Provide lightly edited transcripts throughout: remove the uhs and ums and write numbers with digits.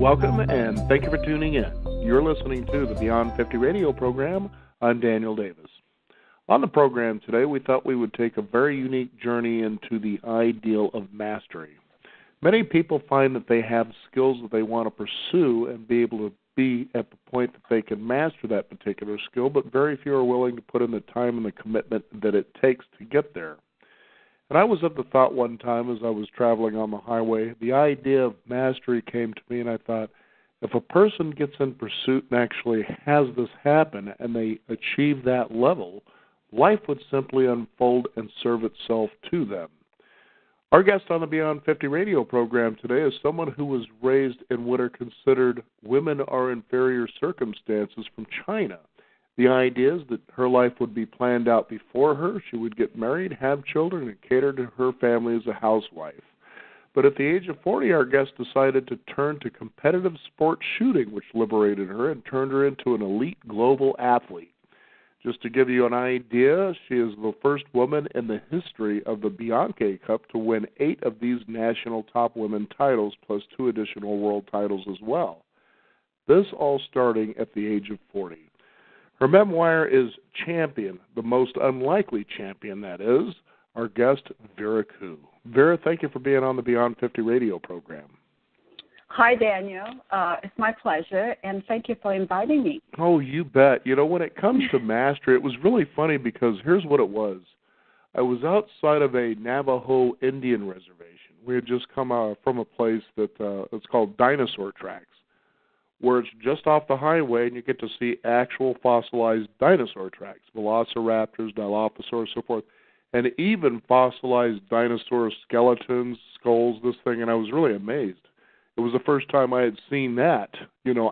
Welcome, and thank you for tuning in. You're listening to the Beyond 50 radio program. I'm Daniel Davis. On the program today, we thought we would take a very unique journey into the ideal of mastery. Many people find that they have skills that they want to pursue and be able to be at the point that they can master that particular skill, but very few are willing to put in the time and the commitment that it takes to get there. And I was of the thought one time as I was traveling on the highway, the idea of mastery came to me, and I thought, if a person gets in pursuit and actually has this happen and they achieve that level, life would simply unfold and serve itself to them. Our guest on the Beyond 50 radio program today is someone who was raised in what are considered women are inferior circumstances from China. The idea is that her life would be planned out before her. She would get married, have children, and cater to her family as a housewife. But at the age of 40, our guest decided to turn to competitive sport shooting, which liberated her and turned her into an elite global athlete. Just to give you an idea, she is the first woman in the history of the Bianchi Cup to win 8 of these national top women titles, plus 2 additional world titles as well. This all starting at the age of 40. Her memoir is Champion, the most unlikely champion, that is. Our guest, Vera Koo. Vera, thank you for being on the Beyond 50 radio program. Hi, Daniel. It's my pleasure, and thank you for inviting me. Oh, you bet. You know, when it comes to mastery, it was really funny because here's what it was. I was outside of a Navajo Indian reservation. We had just come from a place that it's called Dinosaur Tracks, where it's just off the highway, and you get to see actual fossilized dinosaur tracks, velociraptors, dilophosaurs, so forth, and even fossilized dinosaur skeletons, skulls, this thing, and I was really amazed. It was the first time I had seen that,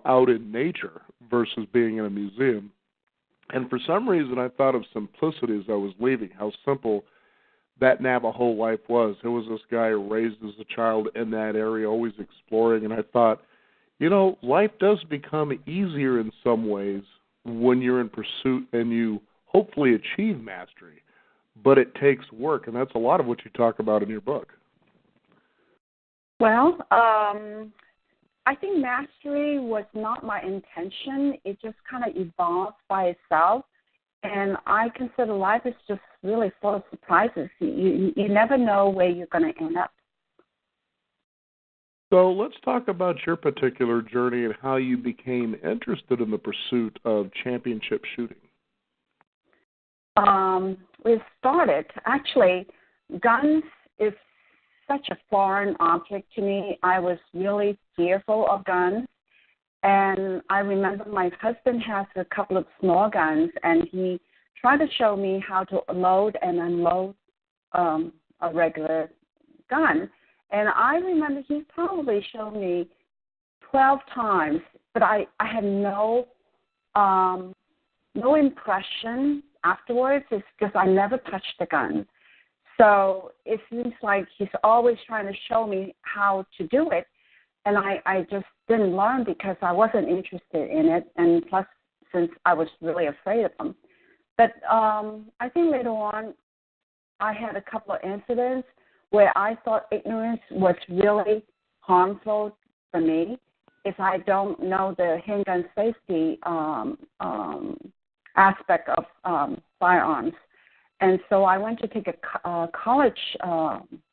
out in nature versus being in a museum. And for some reason, I thought of simplicity as I was leaving, how simple that Navajo life was. There was this guy raised as a child in that area, always exploring, and I thought, life does become easier in some ways when you're in pursuit and you hopefully achieve mastery, but it takes work, and that's a lot of what you talk about in your book. Well, I think mastery was not my intention. It just kind of evolved by itself, and I consider life is just really full of surprises. You never know where you're going to end up. So let's talk about your particular journey and how you became interested in the pursuit of championship shooting. Actually, guns is such a foreign object to me. I was really fearful of guns. And I remember my husband has a couple of small guns, and he tried to show me how to load and unload a regular gun. And I remember he probably showed me 12 times, but I had no impression afterwards. It's because I never touched the gun. So it seems like he's always trying to show me how to do it, and I just didn't learn because I wasn't interested in it, and plus since I was really afraid of him. But I think later on I had a couple of incidents where I thought ignorance was really harmful for me if I don't know the handgun safety aspect of firearms. And so I went to take a college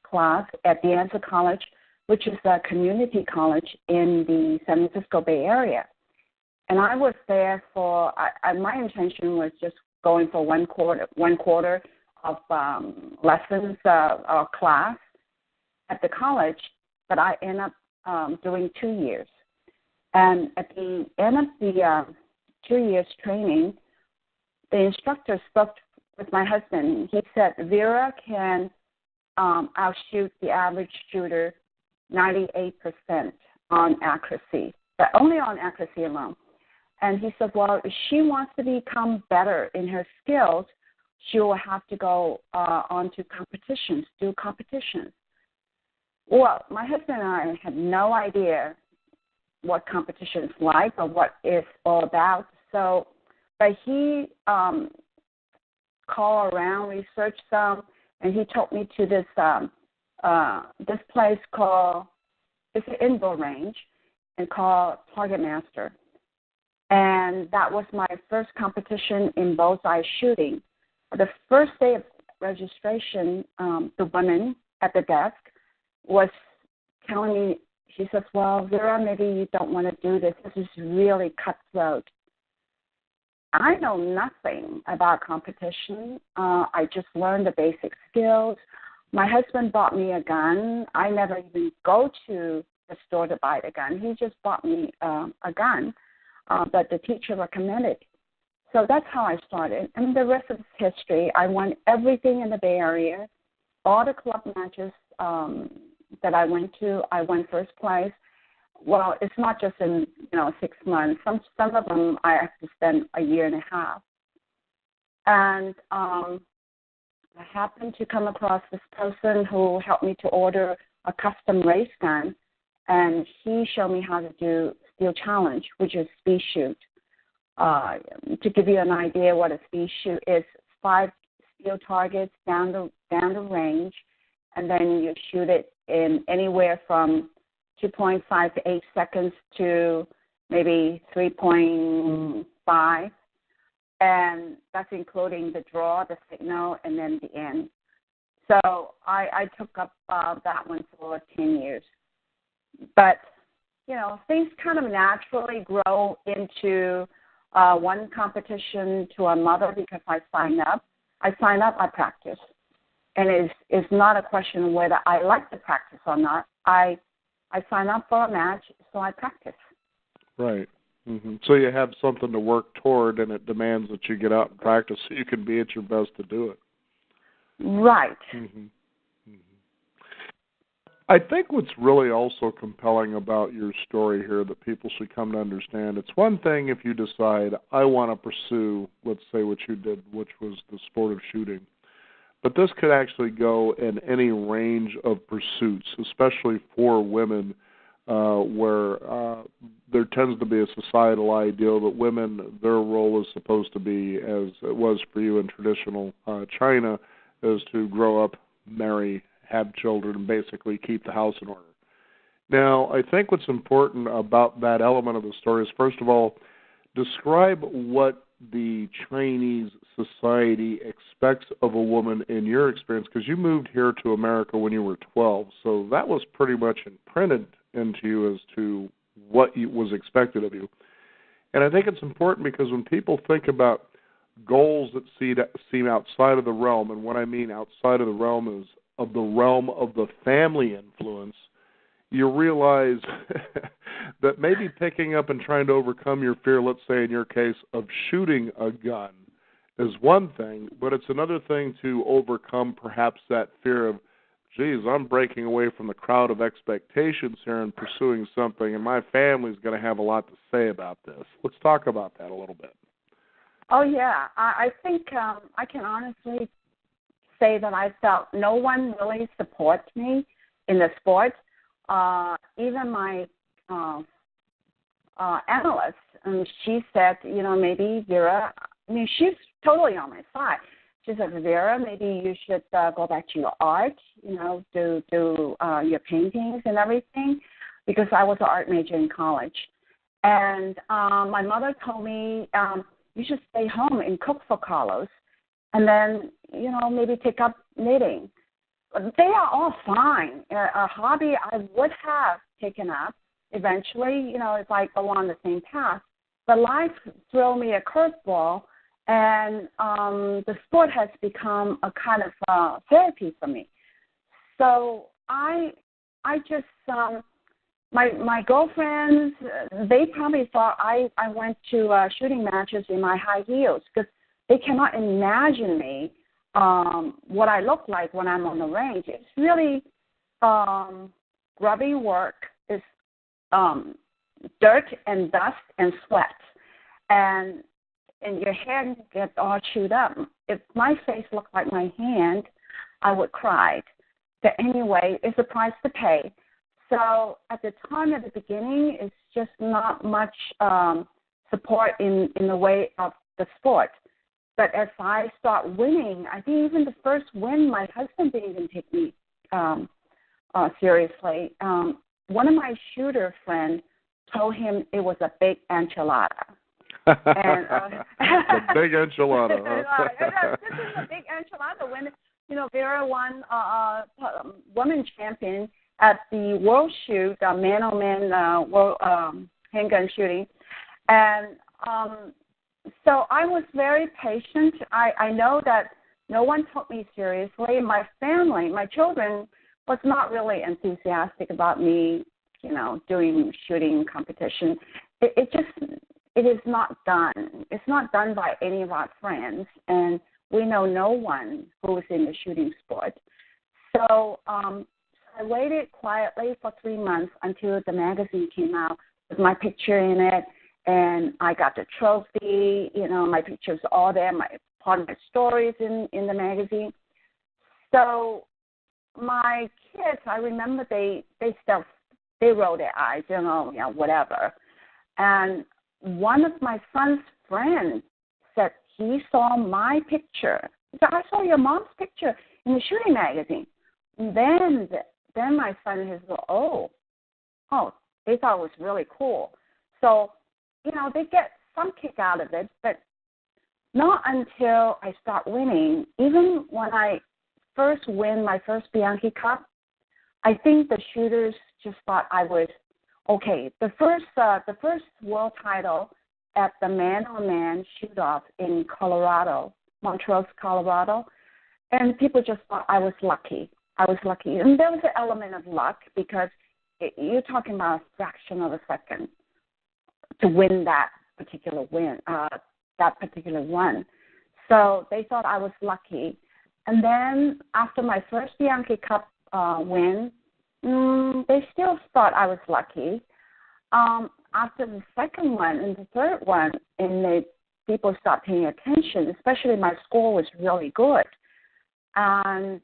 class at the Answer College, which is a community college in the San Francisco Bay Area. And I was there for, my intention was just going for one quarter of lessons or class at the college, but I ended up doing 2 years. And at the end of the 2 years training, the instructor spoke with my husband. He said, Vera can outshoot the average shooter 98% on accuracy, but only on accuracy alone. And he said, well, if she wants to become better in her skills, she will have to go on to competitions, do competitions. Well, my husband and I had no idea what competition is like or what it's all about. So, but he called around, researched some, and he took me to this place called, it's an indoor range, and called Target Master. And that was my first competition in bullseye shooting. The first day of registration, the woman at the desk was telling me, she says, well, Vera, maybe you don't want to do this. This is really cutthroat. I know nothing about competition. I just learned the basic skills. My husband bought me a gun. I never even go to the store to buy the gun. He just bought me a gun that the teacher recommended. So that's how I started. And the rest is history. I won everything in the Bay Area. All the club matches that I went to, I won first place. Well, it's not just in 6 months. Some of them I have to spend a year and a half. And I happened to come across this person who helped me to order a custom race gun, and he showed me how to do steel challenge, which is speed shoot. To give you an idea what a speed shoot is, 5 steel targets down the range, and then you shoot it in anywhere from 2.5 to 8 seconds to maybe 3.5, and that's including the draw, the signal, and then the end. So I took up that one for 10 years. But, things kind of naturally grow into one competition to another because I sign up, I practice. And it's not a question of whether I like to practice or not. I sign up for a match, so I practice. Right. Mm-hmm. So you have something to work toward, and it demands that you get out and practice so you can be at your best to do it. Right. Mm-hmm. I think what's really also compelling about your story here that people should come to understand, it's one thing if you decide, I want to pursue, let's say what you did, which was the sport of shooting. But this could actually go in any range of pursuits, especially for women, where there tends to be a societal ideal that women, their role is supposed to be, as it was for you in traditional China, is to grow up, marry, have children, and basically keep the house in order. Now, I think what's important about that element of the story is, first of all, describe what the Chinese society expects of a woman in your experience, because you moved here to America when you were 12, so that was pretty much imprinted into you as to what was expected of you. And I think it's important because when people think about goals that seem outside of the realm, and what I mean outside of the realm is of the realm of the family influence, you realize that maybe picking up and trying to overcome your fear, let's say in your case, of shooting a gun is one thing, but it's another thing to overcome perhaps that fear of, geez, I'm breaking away from the crowd of expectations here and pursuing something, and my family's going to have a lot to say about this. Let's talk about that a little bit. Oh, yeah. I think I can honestly say that I felt no one really supports me in the sport. Even my analyst, she said, maybe Vera, she's totally on my side. She said, Vera, maybe you should go back to your art, do your paintings and everything, because I was an art major in college. And my mother told me, you should stay home and cook for Carlos, and then, maybe take up knitting. They are all fine. A hobby I would have taken up eventually, if I go on the same path. But life threw me a curveball, and the sport has become a kind of therapy for me. So I just, my girlfriends, they probably thought I went to shooting matches in my high heels because they cannot imagine me what I look like when I'm on the range. It's really grubby work. It's dirt and dust and sweat, and your hair gets all chewed up. If my face looked like my hand, I would cry. But anyway, it's a price to pay. So at the time, at the beginning, it's just not much support in the way of the sport. But as I start winning, I think even the first win, my husband didn't even take me seriously. One of my shooter friends told him it was a big enchilada. And, a big enchilada. This is a big enchilada. When Vera won women champion at the World Shoot, man-on-man world handgun shooting, and so I was very patient. I know that no one took me seriously. My family, my children, was not really enthusiastic about me, doing shooting competition. It is not done. It's not done by any of our friends, and we know no one who is in the shooting sport. So I waited quietly for 3 months until the magazine came out with my picture in it, and I got the trophy. My pictures all there. Part of my stories in the magazine. So my kids, I remember they rolled their eyes, whatever. And one of my son's friends said he saw my picture. He said, I saw your mom's picture in the shooting magazine. And then my son said, oh, they thought it was really cool. So, they get some kick out of it, but not until I start winning. Even when I first win my first Bianchi Cup, I think the shooters just thought I was okay. The first world title at the man-on-man shoot-off in Colorado, Montrose, Colorado, and people just thought I was lucky. And there was an element of luck because you're talking about a fraction of a second to win that particular run. So they thought I was lucky. And then after my first Bianchi Cup win, they still thought I was lucky. After the second one and the third one, and people stopped paying attention, especially my score was really good. And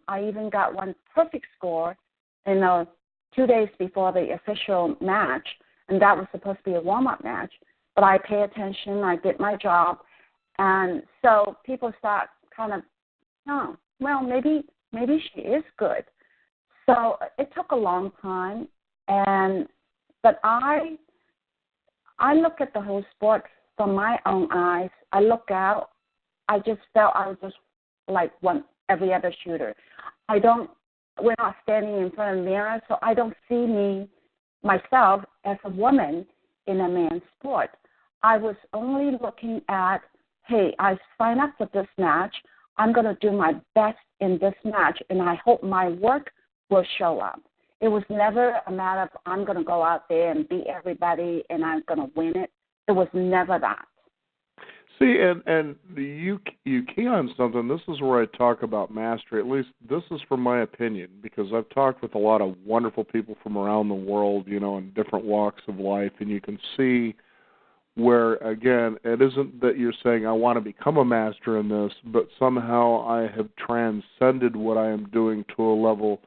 I even got one perfect score 2 days before the official match, and that was supposed to be a warm-up match. But I pay attention, I did my job, and so people start kind of, maybe she is good. So it took a long time, but I look at the whole sport from my own eyes. I look out. I just felt I was just like every other shooter. We're not standing in front of a mirror, so I don't see myself as a woman in a man's sport. I was only looking at, hey, I signed up for this match. I'm going to do my best in this match, and I hope my work will show up. It was never a matter of I'm going to go out there and beat everybody and I'm going to win it. It was never that. See, and you key on something. This is where I talk about mastery. At least this is from my opinion, because I've talked with a lot of wonderful people from around the world, in different walks of life, and you can see where, again, it isn't that you're saying I want to become a master in this, but somehow I have transcended what I am doing to a level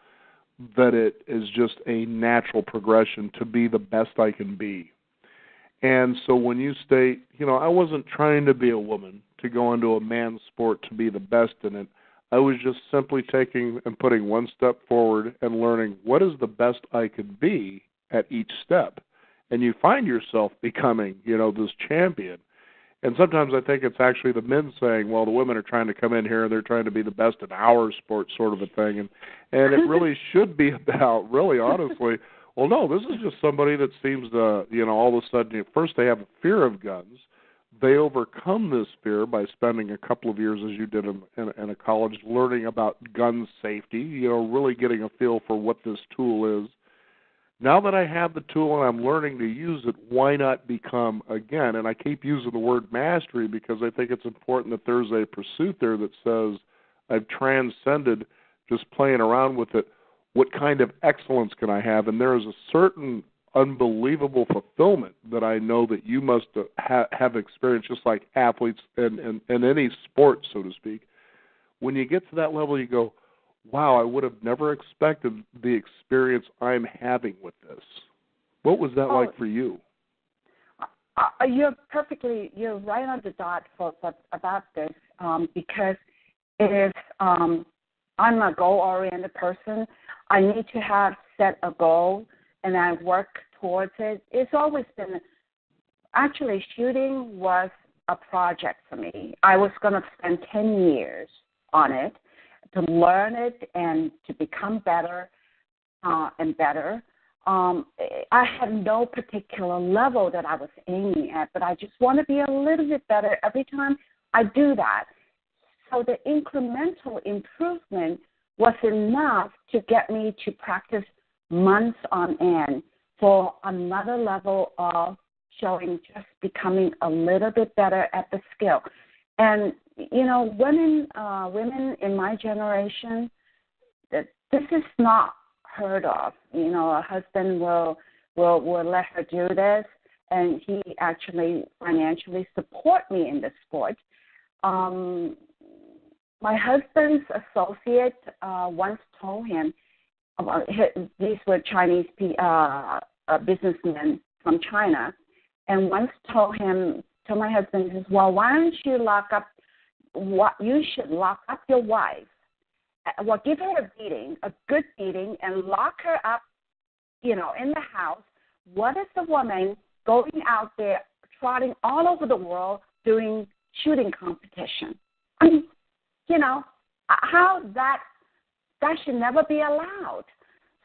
that it is just a natural progression to be the best I can be. And so when you state, I wasn't trying to be a woman to go into a man's sport to be the best in it. I was just simply taking and putting one step forward and learning what is the best I could be at each step. And you find yourself becoming, this champion. And sometimes I think it's actually the men saying, well, the women are trying to come in here and they're trying to be the best in our sport, sort of a thing. And it really should be about, really honestly, well, no, this is just somebody that seems to, all of a sudden, at first they have a fear of guns. They overcome this fear by spending a couple of years, as you did in a college, learning about gun safety, really getting a feel for what this tool is. Now that I have the tool and I'm learning to use it, why not become, again, and I keep using the word mastery because I think it's important that there's a pursuit there that says I've transcended just playing around with it. What kind of excellence can I have? And there is a certain unbelievable fulfillment that I know that you must have experienced, just like athletes in any sport, so to speak. When you get to that level, you go, wow, I would have never expected the experience I'm having with this. What was that like for you? You're right on the dot about this because it is, I'm a goal-oriented person. I need to have set a goal, and I work towards it. It's always been, actually, shooting was a project for me. I was going to spend 10 years on it to learn it and to become better and better. I had no particular level that I was aiming at, but I just want to be a little bit better every time I do that. So the incremental improvement was enough to get me to practice months on end for another level of showing, just becoming a little bit better at the skill. And, you know, women in my generation, this is not heard of. You know, a husband will let her do this, and he actually financially support me in the sport. My husband's associate once told him, these were Chinese businessmen from China, and once told my husband, he says, well, why don't you you should lock up your wife. Well, give her a beating, a good beating, and lock her up, you know, in the house. What is the woman going out there, trotting all over the world, doing shooting competition? I mean, you know, how that should never be allowed.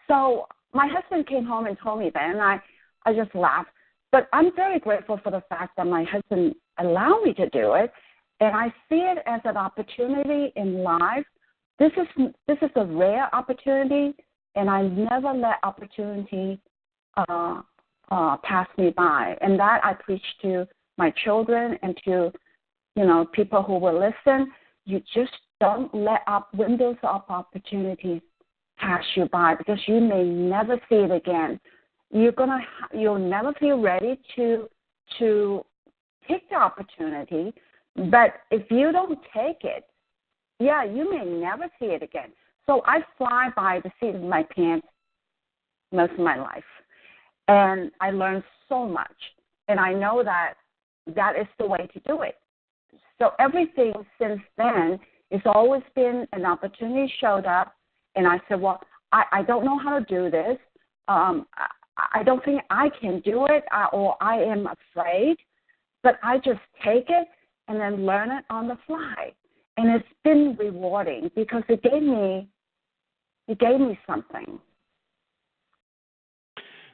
So my husband came home and told me that, and I just laughed. But I'm very grateful for the fact that my husband allowed me to do it, and I see it as an opportunity in life. This is a rare opportunity, and I never let opportunity pass me by. And that I preach to my children and to, you know, people who will listen. You just don't let windows of opportunities pass you by, because you may never see it again. You'll never feel ready to take the opportunity, but if you don't take it, yeah, you may never see it again. So I fly by the seat of my pants most of my life, and I learned so much, and I know that is the way to do it. So everything since then, it's always been an opportunity showed up, and I said, well, I don't know how to do this. I don't think I can do it, or I am afraid, but I just take it and then learn it on the fly. And it's been rewarding because it gave me something.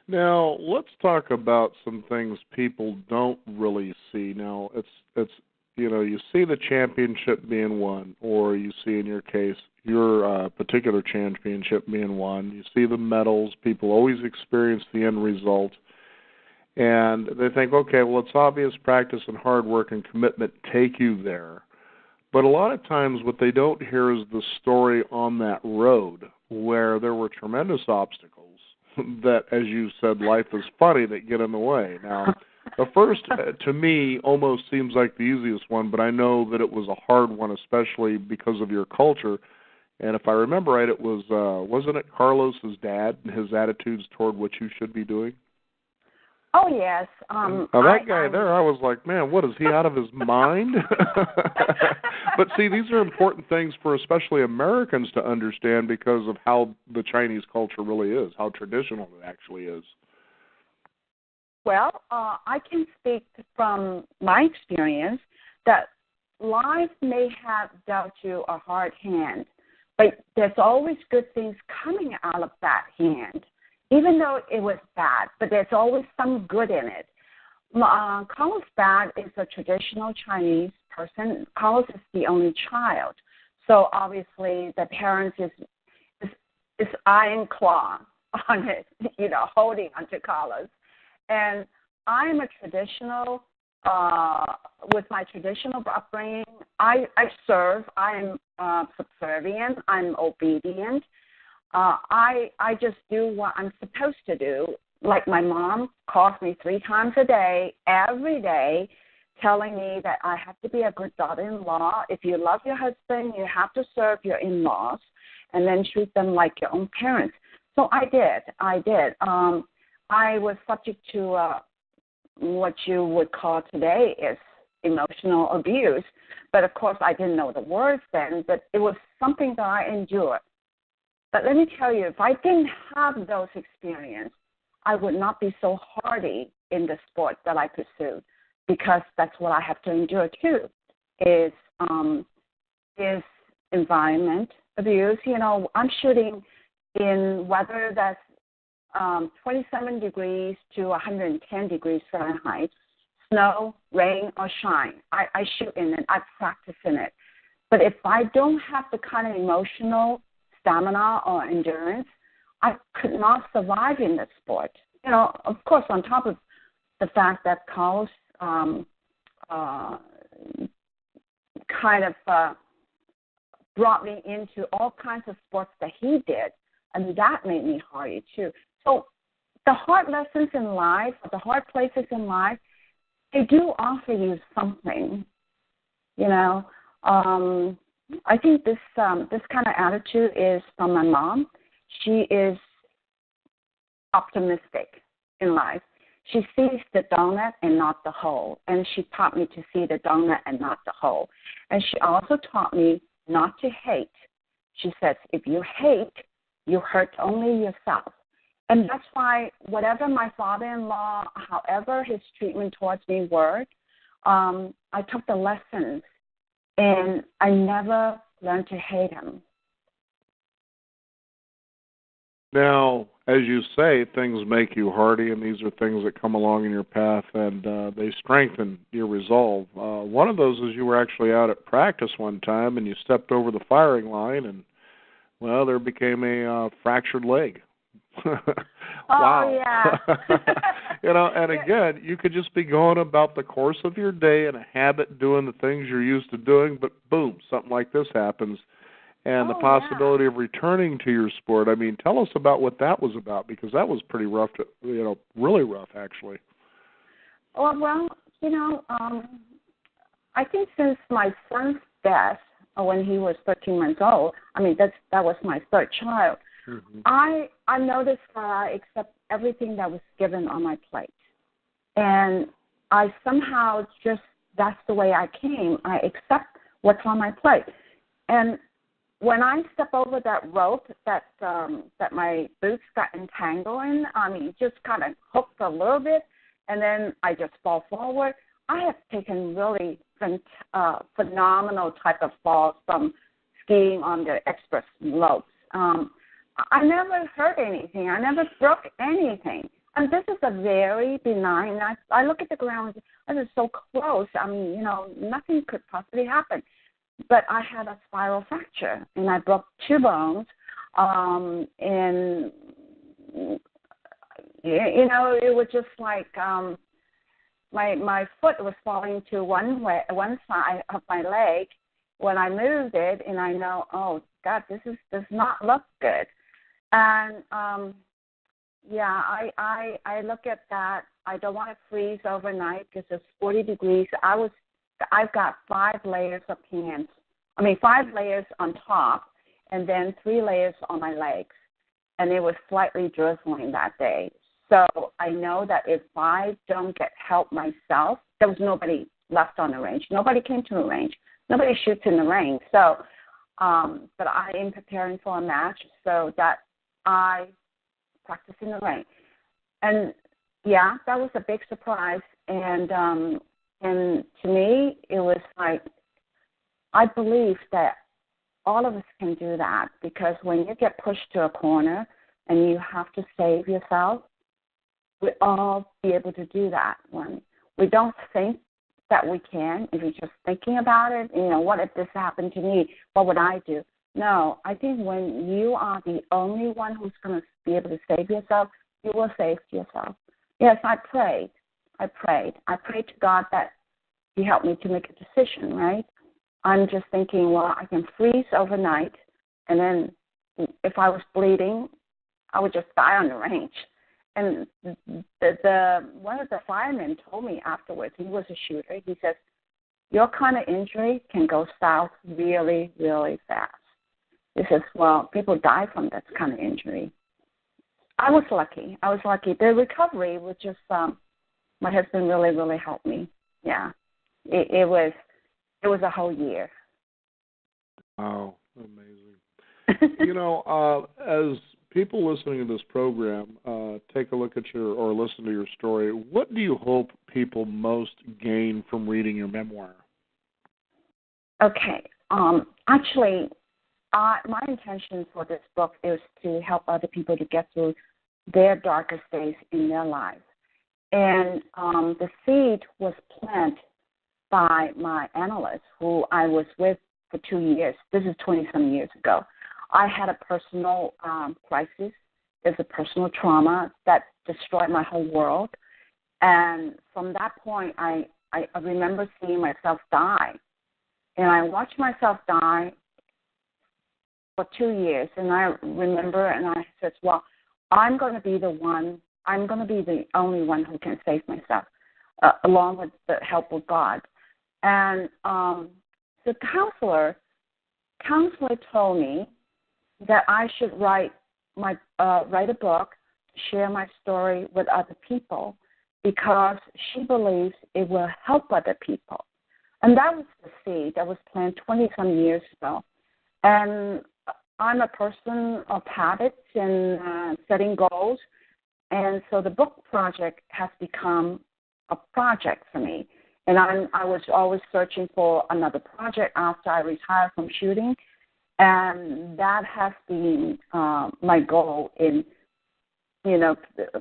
Now, let's talk about some things people don't really see. Now, it's you know, you see the championship being won, or you see, in your case, your particular championship being won. You see the medals. People always experience the end result. And they think, okay, well, it's obvious practice and hard work and commitment take you there. But a lot of times what they don't hear is the story on that road where there were tremendous obstacles that, as you said, life is funny, that get in the way. Now, the first, to me, almost seems like the easiest one, but I know that it was a hard one, especially because of your culture. And if I remember right, it was, wasn't it Carlos's dad and his attitudes toward what you should be doing? Oh, yes. Now, that guy there, I was like, man, what, is he out of his mind? But see, these are important things for especially Americans to understand because of how the Chinese culture really is, how traditional it actually is. Well, I can speak from my experience that life may have dealt you a hard hand, but there's always good things coming out of that hand, even though it was bad, but there's always some good in it. Carlos Bad is a traditional Chinese person. Carlos is the only child, so obviously the parents is iron claw on it, you know, holding onto Carlos. And I'm a traditional, with my traditional upbringing, I serve, I'm subservient, I'm obedient. I just do what I'm supposed to do. Like my mom calls me 3 times a day, every day, telling me that I have to be a good daughter-in-law. If you love your husband, you have to serve your in-laws and then treat them like your own parents. So I did. I was subject to what you would call today is emotional abuse. But, of course, I didn't know the words then, but it was something that I endured. But let me tell you, if I didn't have those experiences, I would not be so hardy in the sport that I pursued, because that's what I have to endure too, is environment abuse. I'm shooting in weather that's 27 degrees to 110 degrees Fahrenheit, snow, rain, or shine. I shoot in it. I practice in it. But if I don't have the kind of emotional stamina or endurance, I could not survive in this sport. Of course, on top of the fact that Carlos kind of brought me into all kinds of sports that he did, and that made me hardy too. So the hard lessons in life, the hard places in life, they do offer you something. I think this kind of attitude is from my mom. She is optimistic in life. She sees the donut and not the hole, and she taught me to see the donut and not the hole. And she also taught me not to hate. She says, if you hate, you hurt only yourself. And that's why whatever my father-in-law, however his treatment towards me were, I took the lessons, and I never learned to hate him. Now, as you say, things make you hardy, and these are things that come along in your path, and they strengthen your resolve. One of those is you were actually out at practice one time, and you stepped over the firing line, and, well, there became a fractured leg. Wow. Oh, yeah. And again, you could just be going about the course of your day in a habit, doing the things you're used to doing, but boom, something like this happens. And the possibility of returning to your sport. I mean, tell us about what that was about, because that was pretty rough, really rough, actually. Well, I think since my son's death, when he was 13 months old, that was my third child, mm-hmm. I noticed that I accept everything that was given on my plate. And I somehow that's the way I came. I accept what's on my plate. And when I step over that rope that my boots got entangled in, just kind of hooked a little bit, and then I just fall forward. I have taken really phenomenal type of falls from skiing on the express slopes. I never hurt anything. I never broke anything. And this is a very benign. I look at the ground. I was so close. Nothing could possibly happen. But I had a spiral fracture, and I broke 2 bones. And it was just like my foot was falling to one side of my leg when I moved it, and I know, oh God, does not look good. And I look at that. I don't want to freeze overnight because it's 40 degrees. I've got 5 layers of pants. 5 layers on top, and then 3 layers on my legs. And it was slightly drizzling that day. So I know that if I don't get help myself, there was nobody left on the range. Nobody came to the range. Nobody shoots in the rain. So, but I am preparing for a match so that I practice in the rain. And, yeah, that was a big surprise. And to me, it was like, I believe that all of us can do that, because when you get pushed to a corner and you have to save yourself, we all be able to do that. When we don't think that we can, if you're just thinking about it, what if this happened to me? What would I do? No, I think when you are the only one who's going to be able to save yourself, you will save yourself. Yes, I prayed. I prayed to God that He helped me to make a decision, right? I'm just thinking, well, I can freeze overnight, and then if I was bleeding, I would just die on the range. And the one of the firemen told me afterwards, he was a shooter, he says, your kind of injury can go south really, really fast. He says, well, people die from that kind of injury. I was lucky. The recovery was just, my husband really, really helped me. Yeah. It was a whole year. Wow, amazing. As people listening to this program take a look at or listen to your story, what do you hope people most gain from reading your memoir? Okay. Actually, my intention for this book is to help other people to get through their darkest days in their lives. And the seed was planted by my analyst, who I was with for 2 years. This is 20-some years ago. I had a personal crisis. There's a personal trauma that destroyed my whole world. And from that point, I remember seeing myself die. And I watched myself die for 2 years. And I remember, and I said, well, I'm going to be the only one who can save myself, along with the help of God. And the counselor told me that I should write a book, share my story with other people, because she believes it will help other people. And that was the seed that was planted 20-some years ago. And I'm a person of habits and setting goals. And so the book project has become a project for me. And I was always searching for another project after I retired from shooting. And that has been my goal in,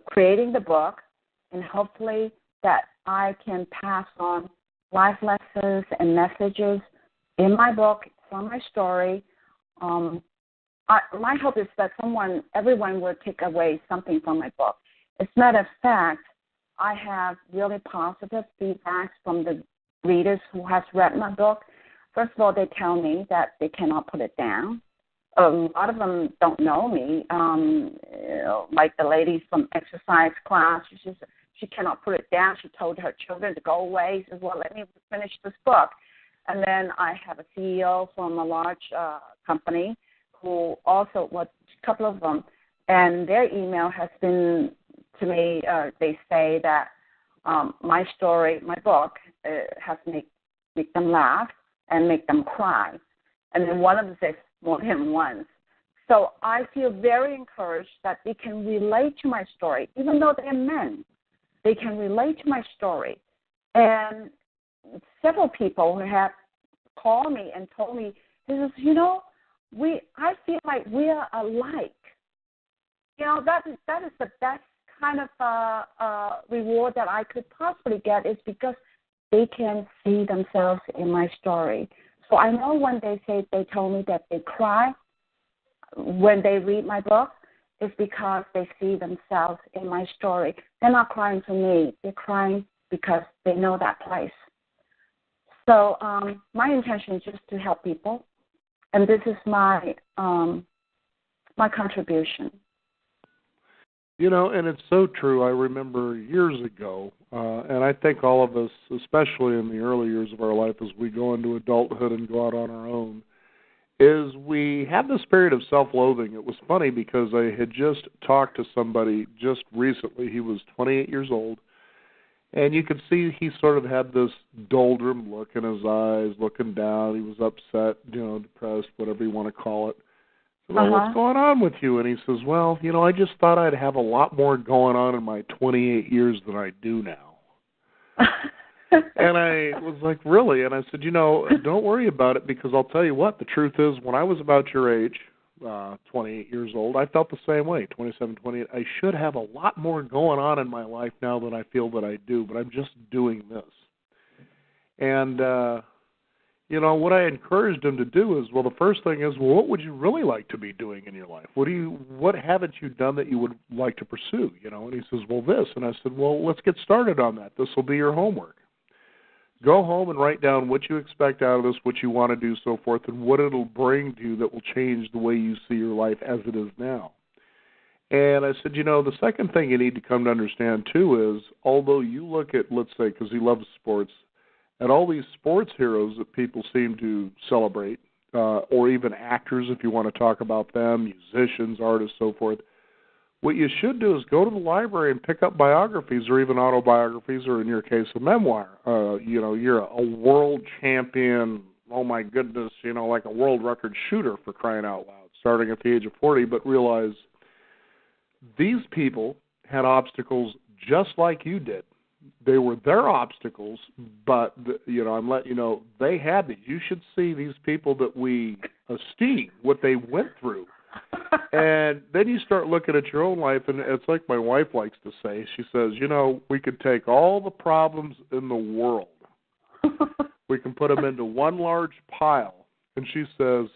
creating the book, and hopefully that I can pass on life lessons and messages in my book from my story. My hope is that everyone will take away something from my book. As a matter of fact, I have really positive feedback from the readers who have read my book. First of all, they tell me that they cannot put it down. A lot of them don't know me, like the lady from exercise class. She cannot put it down. She told her children to go away. She says, well, let me finish this book. And then I have a CEO from a large company who also, a couple of them, and their email has been to me, they say that my story, my book, has make them laugh and make them cry. And then one of them says more than once. So I feel very encouraged that they can relate to my story, even though they're men. They can relate to my story. And several people who have called me and told me, I feel like we are alike. That is the best kind of reward that I could possibly get, is because they can see themselves in my story. So I know when they told me that they cry when they read my book, it's because they see themselves in my story. They're not crying for me. They're crying because they know that place. So my intention is just to help people, and this is my contribution. And it's so true. I remember years ago, and I think all of us, especially in the early years of our life as we go into adulthood and go out on our own, is we have this period of self-loathing. It was funny because I had just talked to somebody just recently. He was 28 years old, and you could see he sort of had this doldrum look in his eyes, looking down. He was upset, depressed, whatever you want to call it. Well, what's going on with you? And he says, well, I just thought I'd have a lot more going on in my 28 years than I do now. And I was like, really? And I said, don't worry about it, because I'll tell you what, the truth is, when I was about your age, 28 years old, I felt the same way, 27, 28. I should have a lot more going on in my life now than I feel that I do, but I'm just doing this. And, what I encouraged him to do is, the first thing is, what would you really like to be doing in your life? What haven't you done that you would like to pursue? And he says, this. And I said, let's get started on that. This will be your homework. Go home and write down what you expect out of this, what you want to do, so forth, and what it'll bring to you that will change the way you see your life as it is now. And I said, the second thing you need to come to understand, too, is although you look at, let's say, because he loves sports, at all these sports heroes that people seem to celebrate, or even actors, if you want to talk about them, musicians, artists, so forth, what you should do is go to the library and pick up biographies or even autobiographies, or in your case, a memoir. You're a world champion, oh my goodness, like a world record shooter, for crying out loud, starting at the age of 40, but realize these people had obstacles just like you did. They were their obstacles, but, I'm letting you know, they had these. You should see these people that we esteem, what they went through. And then you start looking at your own life, and it's like my wife likes to say. She says, we could take all the problems in the world. We can put them into one large pile. And she says,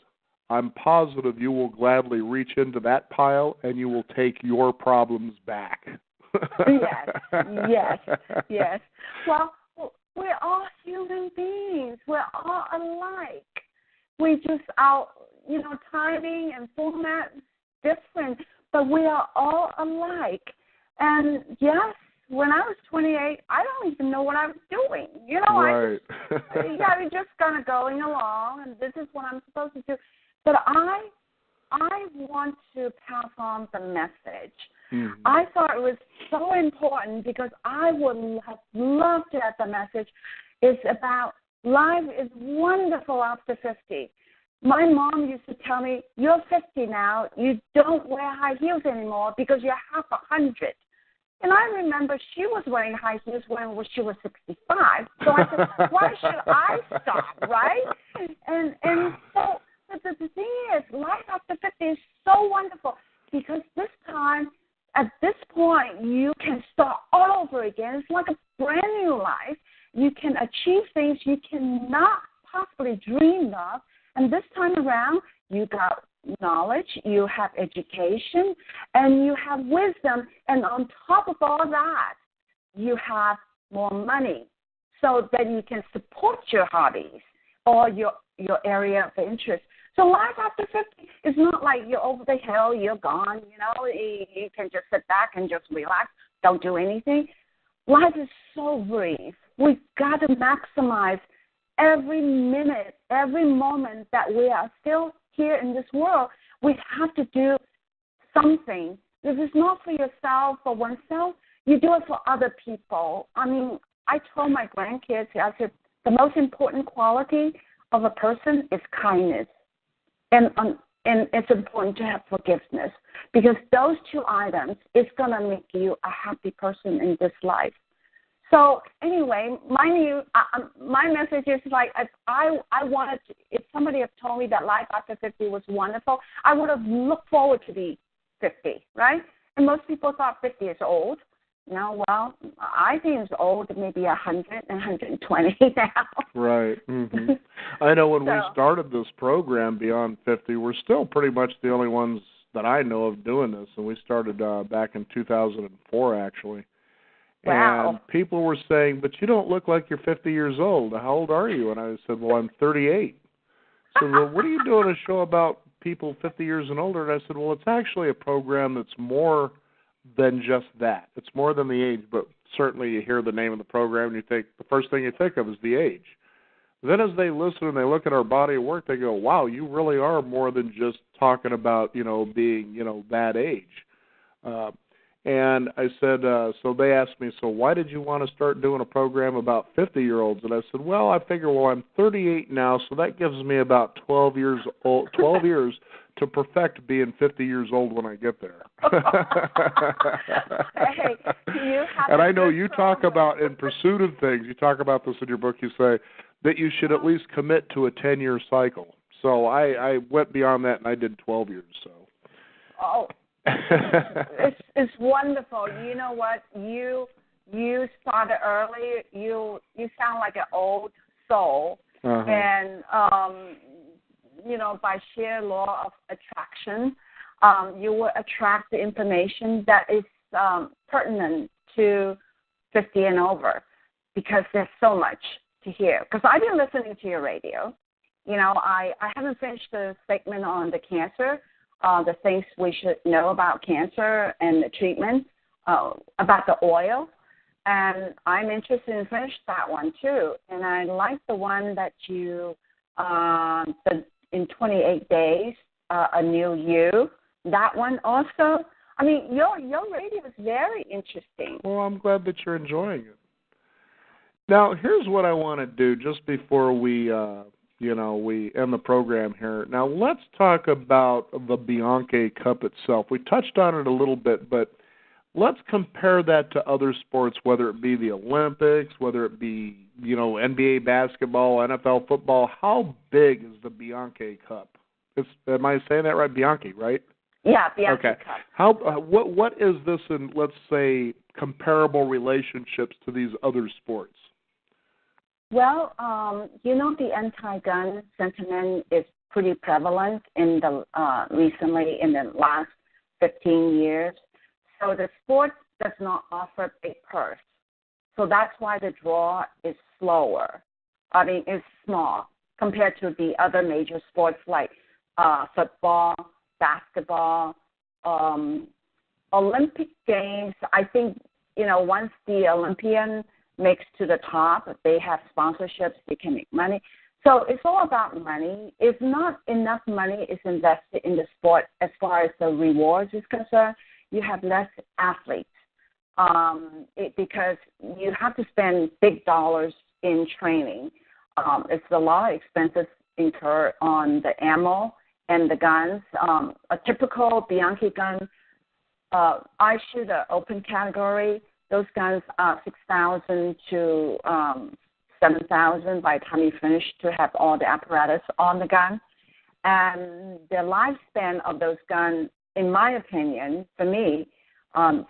I'm positive you will gladly reach into that pile and you will take your problems back. Yes. Well, we're all human beings. We're all alike. We just timing and format is different, but we are all alike. And yes, when I was 28, I don't even know what I was doing. Right. I was just kind of going along, and this is what I'm supposed to do. But I want to pass on the message. Mm-hmm. I thought it was so important because I would have loved to have the message. It's about life is wonderful after 50. My mom used to tell me, you're 50 now, you don't wear high heels anymore because you're half 100. And I remember she was wearing high heels when she was 65. So I said, why should I stop, right? And so the thing is, life after 50 is so wonderful because at this point, you can start all over again. It's like a brand new life. You can achieve things you cannot possibly dream of. And this time around, you got knowledge, you have education, and you have wisdom. And on top of all that, you have more money so that you can support your hobbies or your area of interest. So life after 50 is not like you're over the hill, you're gone, you can just sit back and just relax, don't do anything. Life is so brief. We've got to maximize every minute, every moment that we are still here in this world. We have to do something. If it's not for yourself, for oneself, you do it for other people. I mean, I told my grandkids, I said, the most important quality of a person is kindness. And it's important to have forgiveness because those two items is going to make you a happy person in this life. So anyway, my message is like if somebody had told me that life after 50 was wonderful, I would have looked forward to be 50, right? And most people thought 50 is old. Well, I think it's old, maybe 100 and 120 now. Right. Mm-hmm. I know when we started this program, Beyond 50, we're still pretty much the only ones that I know of doing this, and we started back in 2004, actually. Wow. And people were saying, but you don't look like you're 50 years old. How old are you? And I said, well, I'm 38. So, well, what are you doing a show about people 50 years and older? And I said, well, it's actually a program that's more than just that. It's more than the age, but certainly you hear the name of the program and you think the first thing you think of is the age. Then as they listen and they look at our body of work, they go, wow, you really are more than just talking about, being, that age. And I said, so they asked me, so why did you want to start doing a program about 50-year-olds? And I said, well, I figure, I'm 38 now, so that gives me about 12 years to perfect being 50 years old when I get there. Hey, you have and I know you talk about, in pursuit of things, you talk about this in your book, you say that you should at least commit to a 10-year cycle. So I went beyond that and I did 12 years. So. Oh. It's wonderful. You know what? You started early. You sound like an old soul, and by sheer law of attraction, you will attract the information that is pertinent to 50 and over, because there's so much to hear. Because I've been listening to your radio. I haven't finished the segment on the cancer. The things we should know about cancer and the treatment, about the oil. And I'm interested in finish that one, too. And I like the one that you, in 28 days, a new you. That one also. I mean, your radio is very interesting. Well, I'm glad that you're enjoying it. Now, here's what I want to do just before we we end the program here. Now let's talk about the Bianchi Cup itself. We touched on it a little bit, but let's compare that to other sports, whether it be the Olympics, whether it be, NBA basketball, NFL football. How big is the Bianchi Cup? Am I saying that right? Bianchi, right? Yeah, Bianchi okay. Cup. How? What is this in, let's say, comparable relationships to these other sports? Well, the anti-gun sentiment is pretty prevalent in the recently in the last 15 years. So the sport does not offer big purse. So that's why the draw is slower. It's small compared to the other major sports like football, basketball, Olympic Games. I think, once the Olympian makes to the top, they have sponsorships, they can make money. So it's all about money. If not enough money is invested in the sport as far as the rewards is concerned, you have less athletes because you have to spend big dollars in training. It's a lot of expenses incurred on the ammo and the guns. A typical Bianchi gun, I shoot an open category. Those guns are $6,000 to $7,000 by the time you finish to have all the apparatus on the gun. And the lifespan of those guns, in my opinion, for me,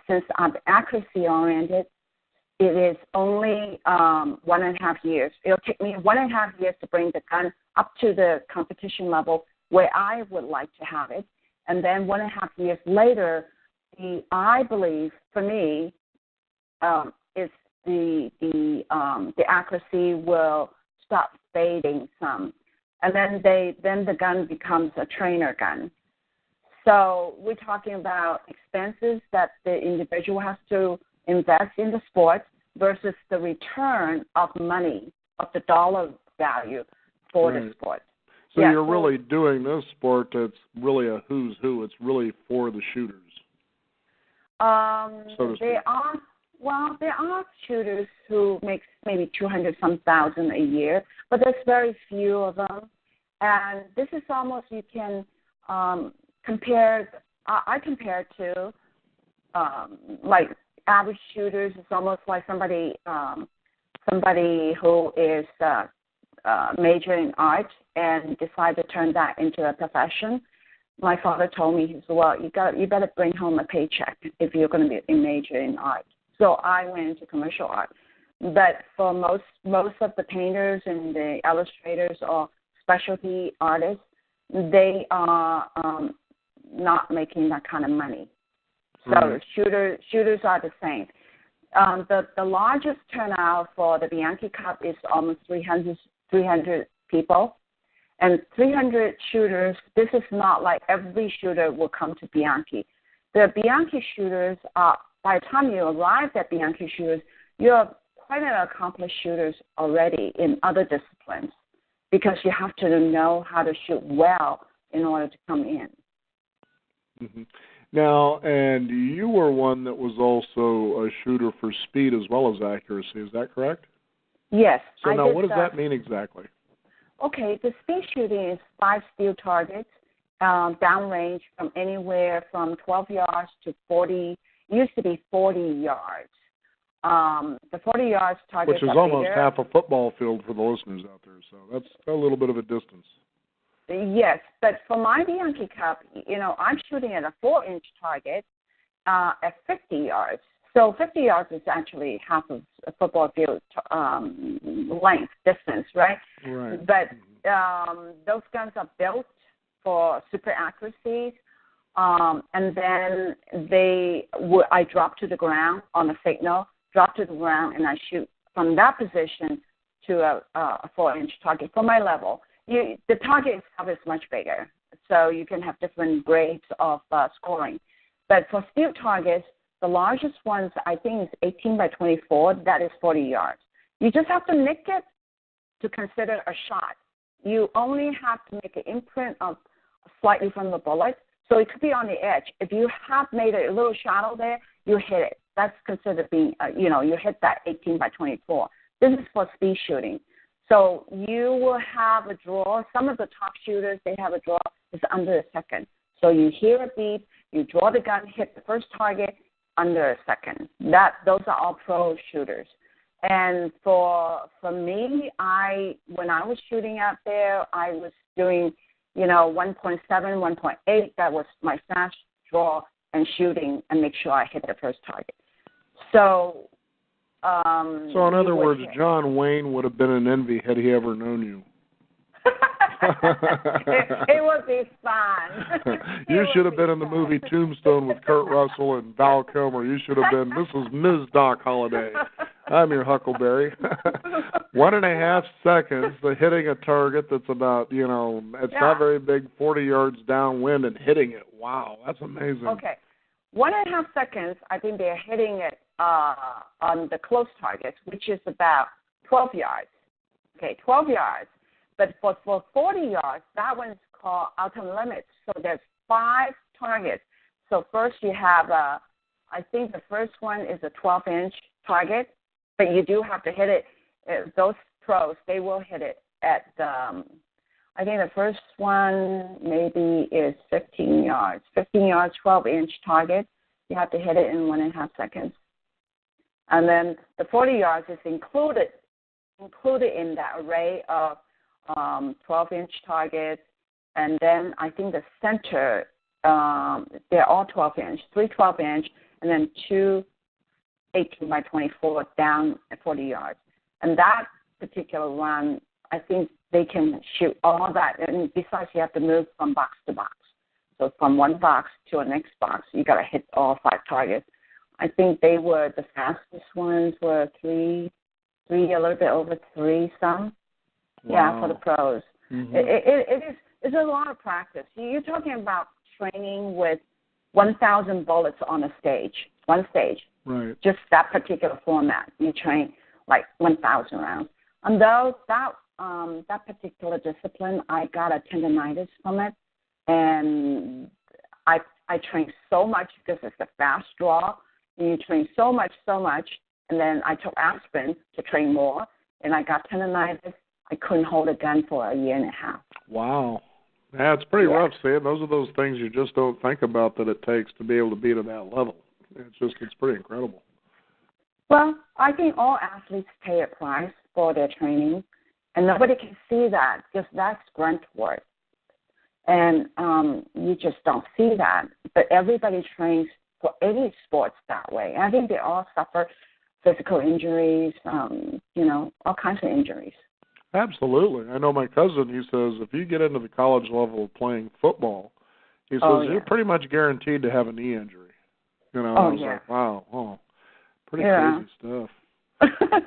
since I'm accuracy-oriented, it is only 1.5 years. It'll take me 1.5 years to bring the gun up to the competition level where I would like to have it. And then 1.5 years later, I believe, for me, is the accuracy will stop fading some, and then the gun becomes a trainer gun. So we're talking about expenses that the individual has to invest in the sport versus the return of money, of the dollar value for the sport. So you're really doing this sport that's really a who's who. It's really for the shooters. So to speak. There are shooters who make maybe 200-some thousand a year, but there's very few of them. And this is almost, you can compare, I compare to, like average shooters. It's almost like somebody who is majoring in art and decide to turn that into a profession. My father told me, he said, well, you better bring home a paycheck if you're going to be a major in art. So I went into commercial art. But for most of the painters and the illustrators or specialty artists, they are not making that kind of money. So shooters are the same. The largest turnout for the Bianchi Cup is almost 300 people. And 300 shooters, this is not like every shooter will come to Bianchi. The Bianchi shooters are, by the time you arrive at Bianchi shooters, you're quite an accomplished shooters already in other disciplines because you have to know how to shoot well in order to come in. Mm-hmm. Now, and you were one that was also a shooter for speed as well as accuracy. Is that correct? Yes. So now what does that mean exactly? Okay, the speed shooting is 5 steel targets, downrange from anywhere from 12 yards to 40. Used to be 40 yards. The 40 yards target, which is almost half a football field for the listeners out there. So that's a little bit of a distance. Yes, but for my Bianchi Cup, I'm shooting at a 4-inch target at 50 yards. So 50 yards is actually half of a football field length, distance, right? Right. But those guns are built for super accuracies. And then I drop to the ground on a signal, drop to the ground, and I shoot from that position to a 4-inch target for my level. The target itself is much bigger, so you can have different grades of scoring. But for steel targets, the largest ones I think is 18 by 24. That is 40 yards. You just have to nick it to consider a shot. You only have to make an imprint of slightly from the bullet. So it could be on the edge. If you have made a little shadow there, you hit it. That's considered being, you hit that 18 by 24. This is for speed shooting. So you will have a draw. Some of the top shooters, they have a draw that's under a second. So you hear a beep, you draw the gun, hit the first target under a second. Those are all pro shooters. And for me, when I was shooting out there, I was doing, 1.7, 1.8. That was my fast draw and shooting and make sure I hit the first target. So in other words, John Wayne would have been an envy had he ever known you. it would be fun. You should have been in the movie Tombstone with Kurt Russell and Val Kilmer. You should have been, this is Ms. Doc Holliday. I'm your Huckleberry. 1.5 seconds to hitting a target that's about, it's not very big, 40 yards downwind and hitting it. Wow, that's amazing. Okay. 1.5 seconds, I think they're hitting it on the close targets, which is about 12 yards. Okay, 12 yards. But for 40 yards, that one's called outer limits. So there's 5 targets. So first you have, I think the first one is a 12-inch target, but you do have to hit it. Those pros, they will hit it at, I think the first one maybe is 15 yards. 15 yards, 12-inch target. You have to hit it in 1.5 seconds. And then the 40 yards is included in that array of 12-inch targets, and then I think the center, they're all 12-inch, 3 12-inch, and then 2 18 by 24 down at 40 yards. And that particular one, I think they can shoot all that, and besides you have to move from box to box. So from one box to the next box, you got to hit all 5 targets. I think they were, the fastest ones were 3, a little bit over 3 some. Wow. Yeah, for the pros. Mm-hmm. It's a lot of practice. You're talking about training with 1,000 bullets on a stage, one stage. Right. Just that particular format. You train like 1,000 rounds. And though that particular discipline, I got a tendonitis from it, and I trained so much because it's a fast draw. And you train so much, and then I took aspirin to train more, and I got tendonitis. I couldn't hold a gun for 1.5 years. Wow. Yeah, it's pretty rough, Sam. Those are those things you just don't think about that it takes to be able to be to that level. It's pretty incredible. Well, I think all athletes pay a price for their training, and nobody can see that because that's grunt work. And you just don't see that. But everybody trains for any sports that way. And I think they all suffer physical injuries, all kinds of injuries. Absolutely. I know my cousin, he says, if you get into the college level of playing football, he says you're pretty much guaranteed to have a knee injury. I was like, wow, pretty crazy stuff.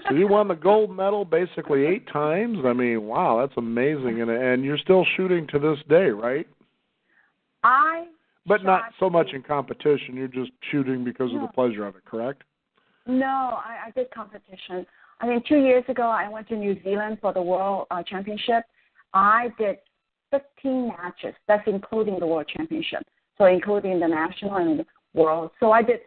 So you won the gold medal basically 8 times? I mean, wow, that's amazing. And you're still shooting to this day, right? But not so much in competition. You're just shooting because of the pleasure of it, correct? No, I did competition. I mean, 2 years ago, I went to New Zealand for the World Championship. I did 15 matches. That's including the World Championship. So including the national and the world. So I did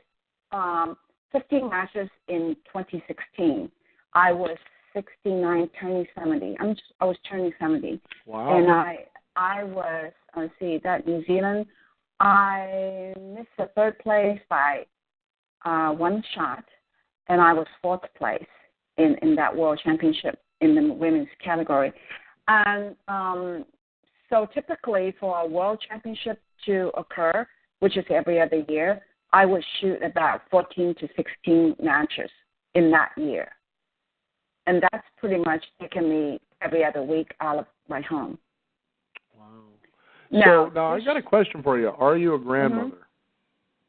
15 matches in 2016. I was 69, turning 70. I was turning 70. Wow. And I was, that New Zealand, I missed the 3rd place by 1 shot, and I was 4th place in that World Championship in the women's category. And so typically for a World Championship to occur, which is every other year, I would shoot about 14 to 16 matches in that year. And that's pretty much taken me every other week out of my home. Wow. Now I got a question for you. Are you a grandmother?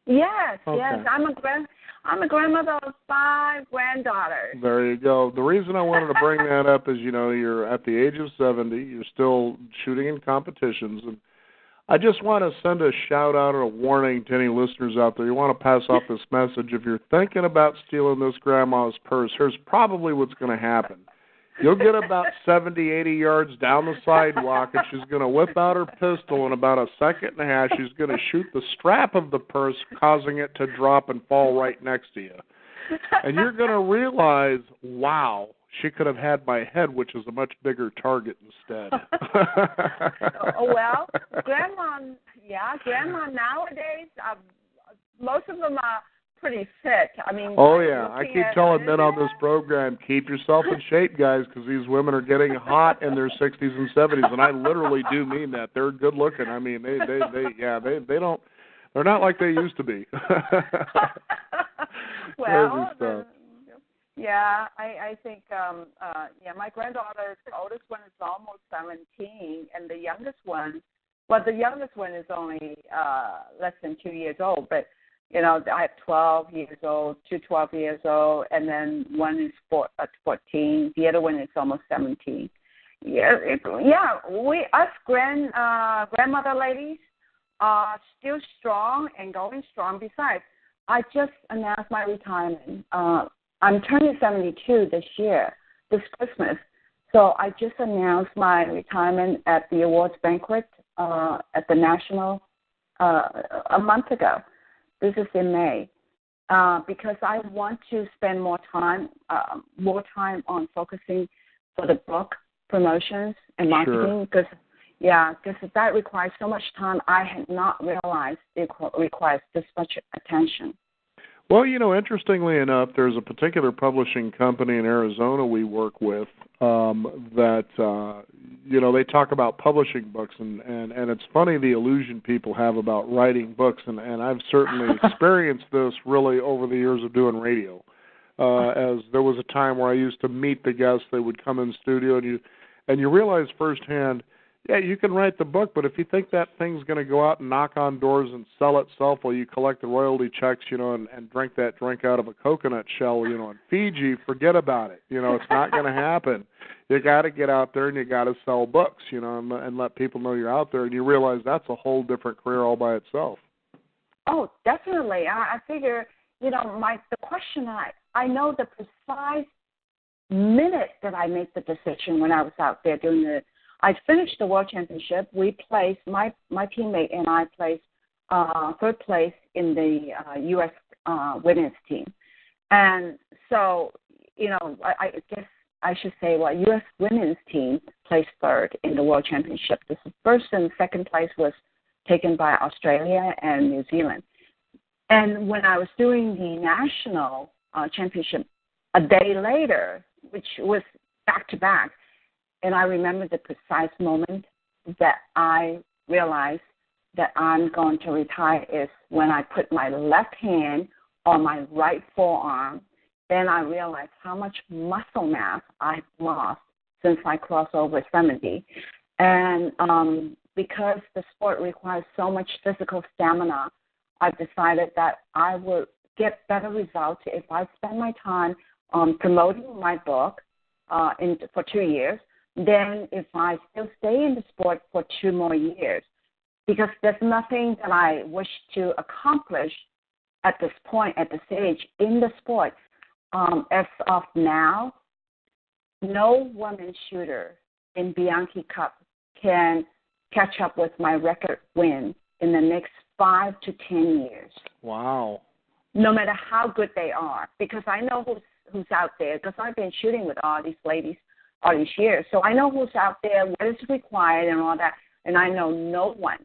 Yes, okay. Yes. I'm a grandmother of 5 granddaughters. There you go. The reason I wanted to bring that up is, you're at the age of 70. You're still shooting in competitions. And I just want to send a shout-out or a warning to any listeners out there. You want to pass off this message. If you're thinking about stealing this grandma's purse, here's probably what's going to happen. You'll get about 70, 80 yards down the sidewalk, and she's going to whip out her pistol. In about 1.5 seconds, she's going to shoot the strap of the purse, causing it to drop and fall right next to you. And you're going to realize, wow, She could have had my head, which is a much bigger target instead. Well, Grandma nowadays, most of them are pretty fit. I mean, oh, yeah. I keep telling men on this program, keep yourself in shape, guys, because these women are getting hot in their 60s and 70s, and I literally do mean that. They're good looking. I mean, they don't, they're not like they used to be. Well, crazy stuff. Yeah, I think, my granddaughter, the oldest one is almost 17, and the youngest one is only less than 2 years old, but, you know, I have 12 years old, 12 years old, and then one is 14. The other one is almost 17. Us grandmother ladies are still strong and going strong. Besides, I just announced my retirement. I'm turning 72 this Christmas. So I just announced my retirement at the awards banquet at the National a month ago. This is in May, because I want to spend more time on focusing for the book promotions and marketing. Because that requires so much time. I had not realized it requires this much attention. Well, you know, interestingly enough, there's a particular publishing company in Arizona we work with that, you know, they talk about publishing books, and it's funny the illusion people have about writing books, and I've certainly experienced this really over the years of doing radio. As there was a time where I used to meet the guests, they would come in studio, and you realize firsthand, yeah, you can write the book, but if you think that thing's going to go out and knock on doors and sell itself while you collect the royalty checks, you know, and drink that drink out of a coconut shell, you know, in Fiji, forget about it. You know, it's not going to happen. You got to get out there and you got to sell books, you know, and let people know you're out there, and you realize that's a whole different career all by itself. Oh, definitely. I figure, you know, the question I know the precise minute that I made the decision when I was out there doing I finished the World Championship. We placed, my teammate and I placed third place in the U.S. Women's team. And so, you know, I guess I should say, U.S. Women's team placed third in the World Championship. The first and second place was taken by Australia and New Zealand. And when I was doing the national championship a day later, which was back-to-back, and I remember the precise moment that I realized that I'm going to retire is when I put my left hand on my right forearm. Then I realized how much muscle mass I've lost since I crossed over 70. And because the sport requires so much physical stamina, I've decided that I would get better results if I spend my time on promoting my book for 2 years. Then if I still stay in the sport for 2 more years, because there's nothing that I wish to accomplish at this point, at this age in the sport. As of now, no woman shooter in Bianchi Cup can catch up with my record win in the next 5 to 10 years. Wow. No matter how good they are, because I know who's out there, because I've been shooting with all these ladies all these years. So I know who's out there, what is required and all that, and I know no one,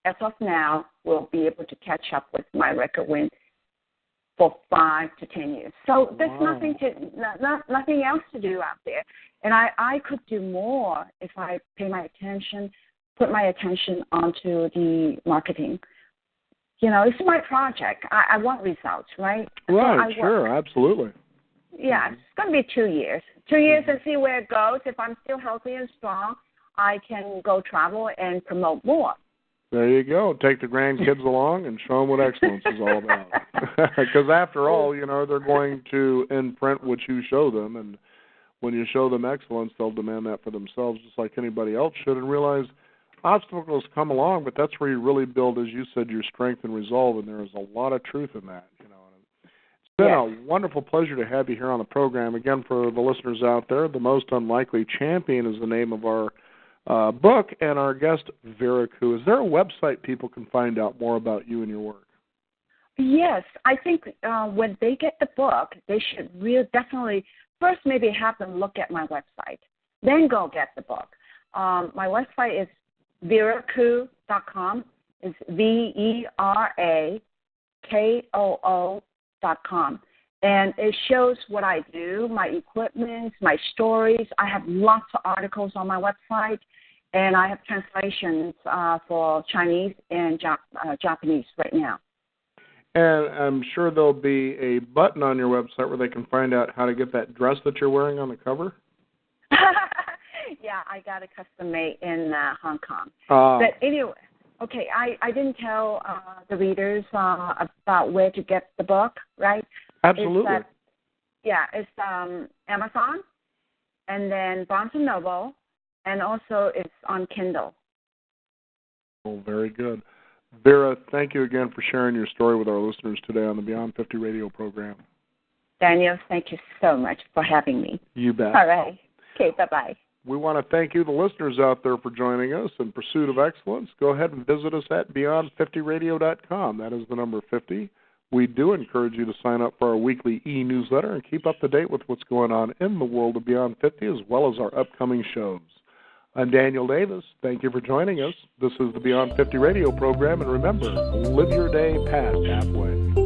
as of now, will be able to catch up with my record win for 5 to 10 years. So there's nothing else to do out there. And I could do more if I put my attention onto the marketing. You know, it's my project. I want results, right? Right, so sure, absolutely. Yeah, it's going to be 2 years. 2 years and see where it goes. If I'm still healthy and strong, I can go travel and promote more. There you go. Take the grandkids along and show them what excellence is all about. Because after all, you know, they're going to imprint what you show them, and when you show them excellence, they'll demand that for themselves just like anybody else should, and realize obstacles come along, but that's where you really build, as you said, your strength and resolve, and there is a lot of truth in that, you know. It's been a wonderful pleasure to have you here on the program. Again, for the listeners out there, The Most Unlikely Champion is the name of our book, and our guest, Vera Koo. Is there a website people can find out more about you and your work? Yes, I think when they get the book, they should definitely first maybe have them look at my website, then go get the book. My website is verakoo.com. It's VERAKOO.com. And it shows what I do, my equipment, my stories. I have lots of articles on my website, and I have translations for Chinese and Japanese right now. And I'm sure there'll be a button on your website where they can find out how to get that dress that you're wearing on the cover. Yeah, I got it custom made in Hong Kong. But anyway, okay, I didn't tell the readers about where to get the book, right? Absolutely. It's Amazon, and then Barnes & Noble, and also it's on Kindle. Oh, very good. Vera, thank you again for sharing your story with our listeners today on the Beyond 50 radio program. Daniel, thank you so much for having me. You bet. All right. Okay, bye-bye. We want to thank you, the listeners out there, for joining us in pursuit of excellence. Go ahead and visit us at beyond50radio.com. That is the number 50. We do encourage you to sign up for our weekly e-newsletter and keep up to date with what's going on in the world of Beyond 50 as well as our upcoming shows. I'm Daniel Davis. Thank you for joining us. This is the Beyond 50 radio program, and remember, live your day past halfway.